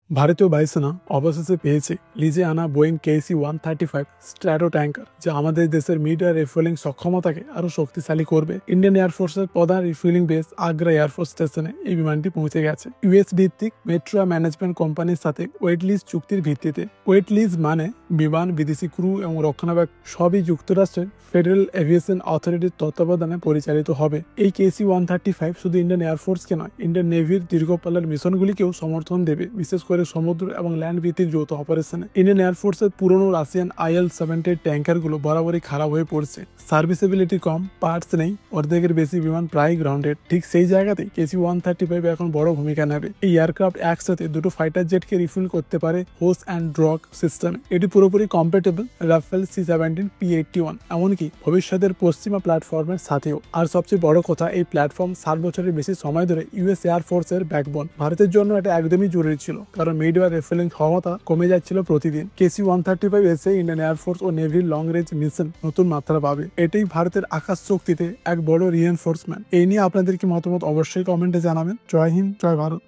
ভারতীয় বায়ুসেনা অবশেষে পেয়েছে লিজে আনা বোয়িং KC-135 স্ট্র্যাটো ট্যাঙ্কার, যা আমাদের দেশের মিড এয়ার রিফুয়েলিং সক্ষমতাকে আরো শক্তিশালী করবে। ইন্ডিয়ান এয়ারফোর্সের প্রধান রিফুয়েলিং বেস আগ্রা এয়ারফোর্স স্টেশনে এই বিমানটি পৌঁছে গেছে। ইউএস ভিত্তিক মেট্রো ম্যানেজমেন্ট কোম্পানির সাথে ওয়েট লিজ চুক্তির ভিত্তিতে। ওয়েট লিজ মানে বিমান, বিদেশি ক্রু এবং রক্ষণাবেক্ষণ সবই যুক্তরাষ্ট্রের ফেডারেল এভিয়েশন অথরিটির তত্ত্বাবধানে পরিচালিত হবে। এই KC-135 শুধু ইন্ডিয়ান এয়ারফোর্সকে নয়, ইন্ডিয়ান নেভির দীর্ঘপাল্লার মিশনগুলিকেও সমর্থন দেবে, বিশেষ করে সমুদ্র এবং ল্যান্ড ভিত্তিক যৌথ অপারেশনে। ইন্ডিয়ান এয়ারফোর্সের পুরনো রাশিয়ান IL-70 ট্যাঙ্কারগুলো বরাবরই খারাপ হয়ে পড়ছে, সার্ভিসেবিলিটি কম, পার্টস নেই, অর্ধেকের বেশি বিমান প্রায় গ্রাউন্ডেড। ঠিক সেই জায়গাতেই KC-135 এখন বড় ভূমিকা নেবে। এই এয়ারক্রাফট একসাথে দুটো ফাইটার জেটকে রিফুয়েল করতে পারে হোস অ্যান্ড ড্রগ সিস্টেমে। এটি পুরোপুরি কম্প্যাটেবল রাফেল C-17 P-81, এমনকি ভবিষ্যতের পশ্চিমা প্ল্যাটফর্মের সাথেও। আর সবচেয়ে বড় কথা, এই প্ল্যাটফর্ম 7 বছরের বেশি সময় ধরে ইউএস এয়ারফোর্সের ব্যাকবোন। ভারতের জন্য এটা একদমই জরুরি ছিল, কারণ মিড এয়ার রিফুয়েলিং ক্ষমতা কমে যাচ্ছিল প্রতিদিন। KC-135 এসে ইন্ডিয়ান এয়ারফোর্স ও নেভির লং রেঞ্জ মিশন নতুন মাত্রা পাবে। এটাই ভারতের আকাশ শক্তিতে এক বড় রিএনফোর্সমেন্ট। এই নিয়ে আপনাদের কি মতামত অবশ্যই কমেন্টে জানাবেন। জয় হিন্দ, জয় ভারত।